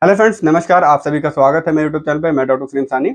Hello friends, नमस्कार। आप सभी का स्वागत है मेरे यूट्यूब चैनल पे। मैं डॉक्टर सलीम सानी।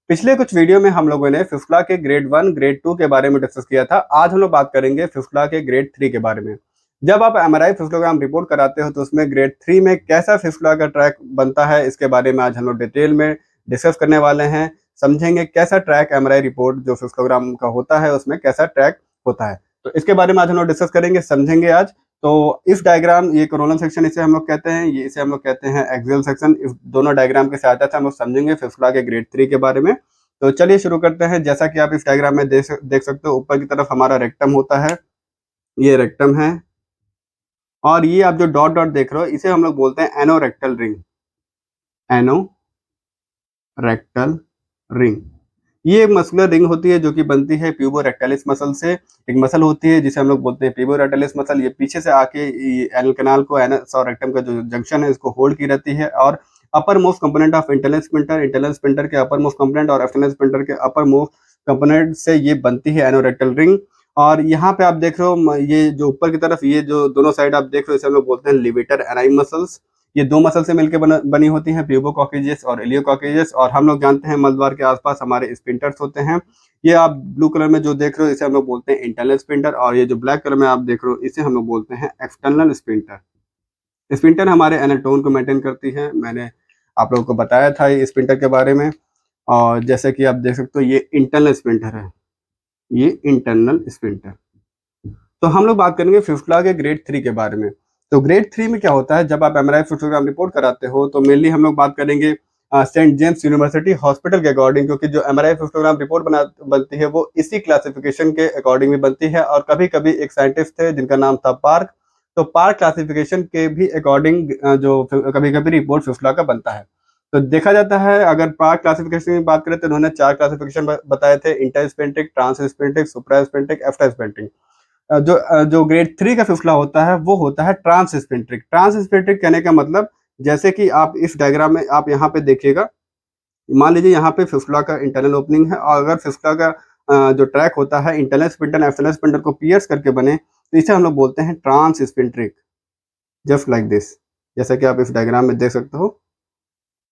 पिछले कुछ वीडियो में हम लोगों ने फिफ्थला के ग्रेड 1 ग्रेड 2 के बारे में डिस्कस किया था। आज हम लोग बात करेंगे फिफ्थला के ग्रेड 3 के बारे में। जब आप एमआरआई फिफ्थलोग्राम रिपोर्ट कराते हो तो उसमें ग्रेड 3 में कैसा फिफ्थला का ट्रैक बनता है, इसके बारे में आज हम लोग डिटेल में डिस्कस करने वाले हैं। समझेंगे कैसा ट्रैक एमआरआई रिपोर्ट जो फिफ्थलोग्राम का होता है उसमें कैसा ट्रैक होता है। तो इसके बारे में आज हम लोग डिस्कस करेंगे, समझेंगे आज। तो इस डायग्राम, ये कोरोनल सेक्शन इसे हम लोग कहते हैं, ये इसे हम लोग कहते हैं एक्सियल सेक्शन। इस दोनों डायग्राम की सहायता से हम लोग समझेंगे फिफ्थला के ग्रेड 3 के बारे में। तो चलिए शुरू करते हैं। जैसा कि आप इस डायग्राम में देख सकते हो, ऊपर की तरफ हमारा रेक्टम होता है, ये रेक्टम है। और ये आप जो डॉट डॉट देख रहे हो इसे हम लोग बोलते हैं एनोरेक्टल रिंग। एनोरेक्टल रिंग ये एक मस्कुलर रिंग होती है जो कि बनती है प्यूबोरेक्टालिस मसल से। एक मसल होती है जिसे हम लोग बोलते हैं प्यूबोरेक्टालिस मसल। ये पीछे से आके एनल कैनाल को, एनस और रेक्टम का जो जंक्शन है इसको होल्ड की रहती है। और upper most component of internal sphincter के अपर मोस्ट कंपोनेंट और एक्सटर्नल स्पिंटर के अपर मोस्ट कंपोनेंट से ये बनती है एनोरेक्टल रिंग। और यहाँ पे आप देख रहे हो, ये जो ऊपर की तरफ ये जो दोनों साइड आप देख रहे हो इसे हम लोग बोलते हैं लिवेटर एनाई मसल्स। ये दो मसल से मिलकर बनी होती हैं, प्यूबोकॉकेजियस और इलियोकॉकेजियस। और हम लोग जानते हैं मलद्वार के आसपास हमारे स्पिंटर्स होते हैं। ये आप ब्लू कलर में जो देख रहे हो इसे हम लोग बोलते हैं इंटरनल स्पिंटर, और ये जो ब्लैक कलर में आप देख रहे हो इसे हम लोग बोलते हैं एक्सटर्नल स्पिंटर। स्पिंटर हमारे एनल टोन को मेंटेन करती है। मैंने आप लोगों को बताया था ये स्पिंटर के बारे में। और जैसे कि आप देख सकते हो ये इंटरनल स्पिंटर है, ये इंटरनल स्पिंटर। तो हम लोग बात करेंगे फिफ्थला के ग्रेड 3 के बारे में। तो ग्रेड 3 में क्या होता है, जब आप एमआरआई फिफ्थलोग्राम रिपोर्ट कराते हो तो मेनली हम लोग बात करेंगे सेंट जेम्स यूनिवर्सिटी हॉस्पिटल के अकॉर्डिंग, क्योंकि जो एमआरआई फिफ्थलोग्राम रिपोर्ट बनती है वो इसी क्लासिफिकेशन के अकॉर्डिंग भी बनती है। और कभी कभी एक साइंटिस्ट थे जिनका नाम था पार्क, तो पार्क क्लासिफिकेशन के भी अकॉर्डिंग जो कभी कभी रिपोर्ट फिफ्थला का बनता है। तो देखा जाता है, अगर पार्क क्लासिफिकेशन की बात करें तो उन्होंने 4 क्लासिफिकेशन बताए थे: इंटरस्पेंट्रिक, ट्रांसस्पेंट्रिक, सुप्रास्पेंट्रिक, एफ्टास्पेंट्रिक। जो ग्रेड 3 का फिफ्थला होता है वो होता है ट्रांसस्पेंट्रिक। ट्रांसस्पेंट्रिक कहने का मतलब, जैसे कि आप इस डायग्राम में आप यहाँ पे देखिएगा, मान लीजिए यहाँ पे फिफ्थला का इंटरनल ओपनिंग है, और अगर फिफ्थला का जो ट्रैक होता है इंटरनल स्पिंडल एक्सटर्नल स्पिंडल को पियर्स करके बने तो इसे हम लोग बोलते हैं ट्रांसस्पेंट्रिक। जस्ट लाइक दिस, जैसा कि आप इस डायग्राम में देख सकते हो।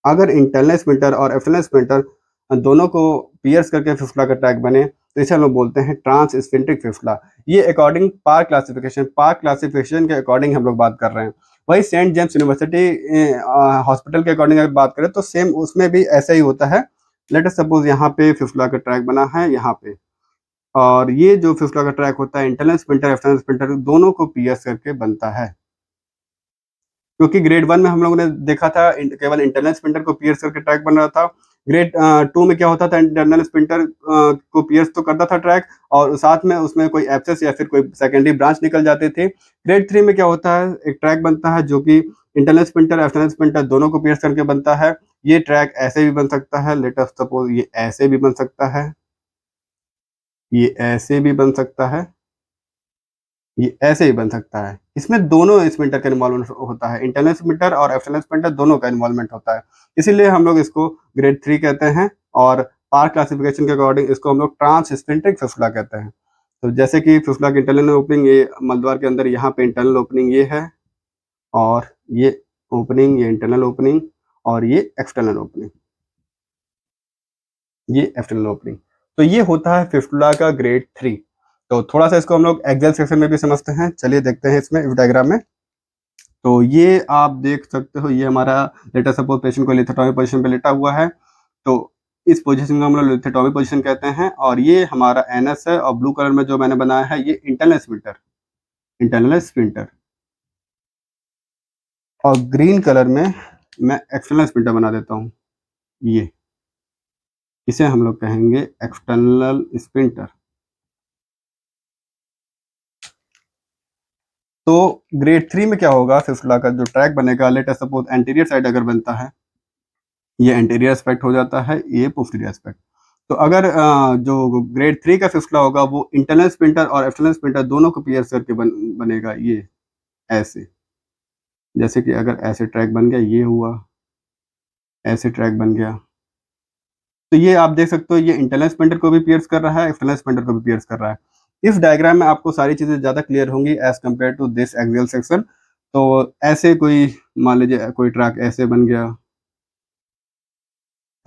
अगर इंटरनल स्पिंटर और एक्सटर्नल स्पिंटर दोनों को पियर्स करके फिफ्थला का ट्रैक बने तो इसे हम लोग बोलते हैं ट्रांसस्फिंक्टिक फिफ्थला। ये अकॉर्डिंग पार्क क्लासिफिकेशन के अकॉर्डिंग हम लोग बात कर रहे हैं। वही सेंट जेम्स यूनिवर्सिटी हॉस्पिटल के अकॉर्डिंग अगर बात करें तो सेम उसमें भी ऐसा ही होता है। लेट अस सपोज यहाँ पे फिफ्थला का ट्रैक बना है यहाँ पे, और ये जो फिफ्थला का ट्रैक होता है इंटरनल स्पिंटर एक्सटर्नल स्पिंटर दोनों को पियर्स करके बनता है। क्योंकि ग्रेड 1 में हम लोगों ने देखा था केवल इंटरनल स्पिंटर को पियर्स करके ट्रैक बन रहा था। ग्रेड 2 में क्या होता था, इंटरनल स्पिंटर को पियर्स तो करता था ट्रैक, और साथ में उसमें कोई एब्सेस या फिर कोई सेकेंडरी ब्रांच निकल जाते थे। ग्रेड 3 में क्या होता है, एक ट्रैक बनता है जो कि इंटरनल स्पिंटर एक्सटर्नल स्पिंटर दोनों को पियर्स करके बनता है। ये ट्रैक ऐसे भी बन सकता है, लेट अस सपोज ये ऐसे भी बन सकता है, ये ऐसे भी बन सकता है, ये ऐसे ही बन सकता है। इसमें दोनों स्पिंटर का इन्वॉल्वमेंट होता है, इंटरनल स्पिंटर और एक्सटर्नल स्पिंटर दोनों का इन्वॉल्वमेंट होता है। इसीलिए हम लोग इसको ग्रेड 3 कहते हैं, और पार्क क्लासिफिकेशन के अकॉर्डिंग इसको हम लोग ट्रांसस्पिंट्रिक फिफ्थला कहते हैं। तो जैसे कि फिफ्थला की इंटरनल ओपनिंग, ये मलद्वार के अंदर यहाँ पे इंटरनल ओपनिंग ये है, और ये ओपनिंग, ये इंटरनल ओपनिंग, और ये एक्सटर्नल ओपनिंग, ये एक्सटर्नल ओपनिंग। तो ये होता है फिफ्थला का ग्रेड 3। तो थोड़ा सा इसको हम लोग एक्सेल सेक्शन में भी समझते हैं। चलिए देखते हैं इसमें, इस डायग्राम में। तो ये आप देख सकते हो, ये हमारा लेट अस सपोज पेशेंट को लिथोटॉमी पोजीशन पे लेटा हुआ है। तो इस पोजीशन को हम लोग लिथोटॉमी पोजीशन कहते हैं। और ये हमारा एनएस है, और ब्लू कलर में जो मैंने बनाया है ये इंटरनल स्पिंटर, इंटरनल स्पिंटर। और ग्रीन कलर में मैं एक्सटर्नल स्पिंटर बना देता हूँ, ये इसे हम लोग कहेंगे एक्सटर्नल स्पिंटर। तो ग्रेड 3 में क्या होगा, फिफ्थला का जो ट्रैक बनेगा, let us suppose anterior side अगर बनता है, ये एंटीरियर एस्पेक्ट हो जाता है, ये पोस्टीरियर एस्पेक्ट। तो अगर जो ग्रेड 3 का फिफ्थला होगा वो इंटरनल स्पिंटर और एक्सटर्नल स्पिंटर दोनों को पियर्स करके बनेगा, ये ऐसे। जैसे कि अगर ऐसे ट्रैक बन गया, ये हुआ, ऐसे ट्रैक बन गया, तो ये आप देख सकते हो, ये इंटरनल स्पिंटर को भी पियर्स कर रहा है, एक्सटर्नल स्पिंटर को भी पियर्स कर रहा है। इस डायग्राम में आपको सारी चीजें ज्यादा क्लियर होंगी as compare to this axial section. तो ऐसे कोई, मान लीजिए कोई ट्रैक ऐसे बन गया,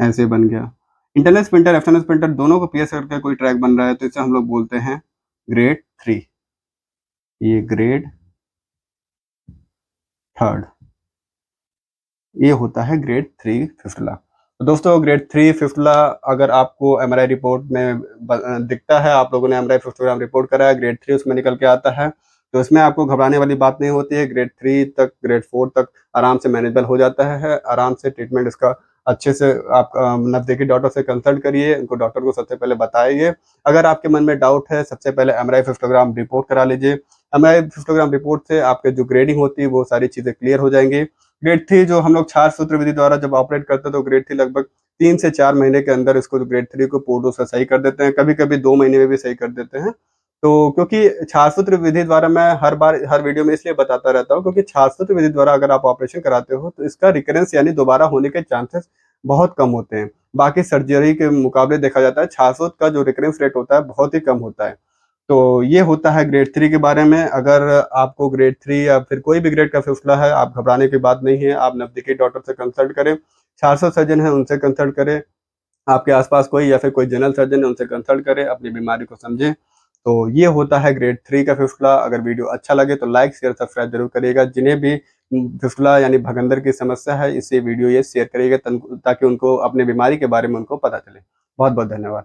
ऐसे बन गया। इंटरनल स्पिंटर, एक्सटर्नल स्पिंटर दोनों को पीस करके कोई ट्रैक बन रहा है तो इसे हम लोग बोलते हैं ग्रेड 3। ये ग्रेड 3rd, ये होता है ग्रेड 3 फिस्टुला। तो दोस्तों ग्रेड 3 फिस्टुला अगर आपको एमआरआई रिपोर्ट में दिखता है, आप लोगों ने एमआरआई फिस्टोग्राम रिपोर्ट करा है, ग्रेड 3 उसमें निकल के आता है, तो इसमें आपको घबराने वाली बात नहीं होती है। ग्रेड 3 तक, ग्रेड 4 तक आराम से मैनेजेबल हो जाता है। आराम से ट्रीटमेंट इसका अच्छे से आप नज़दीकी डॉक्टर से कंसल्ट करिए, उनको डॉक्टर को सबसे पहले बताइए। अगर आपके मन में डाउट है, सबसे पहले एमआरआई फिस्टोग्राम रिपोर्ट करा लीजिए। एमआरआई फिस्टोग्राम रिपोर्ट से आपके जो ग्रेडिंग होती है वो सारी चीज़ें क्लियर हो जाएँगी। ग्रेड 3 जो हम लोग क्षार सूत्र विधि द्वारा जब ऑपरेट करते हैं तो ग्रेड 3 लगभग 3 से 4 महीने के अंदर इसको, जो ग्रेड 3 को पूर्ण रूप से सही कर देते हैं, कभी-कभी 2 महीने में भी सही कर देते हैं। तो क्योंकि क्षार सूत्र विधि द्वारा मैं हर बार हर वीडियो में इसलिए बताता रहता हूँ क्योंकि क्षार सूत्र विधि द्वारा अगर आप ऑपरेशन कराते हो तो इसका रिकरेंस यानी दोबारा होने के चांसेस बहुत कम होते हैं। बाकी सर्जरी के मुकाबले देखा जाता है क्षार सूत्र का जो रिकरेंस रेट होता है बहुत ही कम होता है। तो ये होता है ग्रेड 3 के बारे में। अगर आपको ग्रेड 3 या फिर कोई भी ग्रेड का फिस्टुला है, आप घबराने की बात नहीं है, आप नज़दीकी डॉक्टर से कंसल्ट करें, 400 सर्जन हैं उनसे कंसल्ट करें, आपके आस-पास कोई या फिर कोई जनरल सर्जन है उनसे कंसल्ट करें, अपनी बीमारी को समझें। तो ये होता है ग्रेड 3 का फिस्टुला। अगर वीडियो अच्छा लगे तो लाइक, शेयर, सब्सक्राइब ज़रूर करिएगा। जिन्हें भी फिस्टुला यानी भगंदर की समस्या है, इसे वीडियो ये शेयर करिएगा ताकि उनको अपनी बीमारी के बारे में उनको पता चले। बहुत-बहुत धन्यवाद।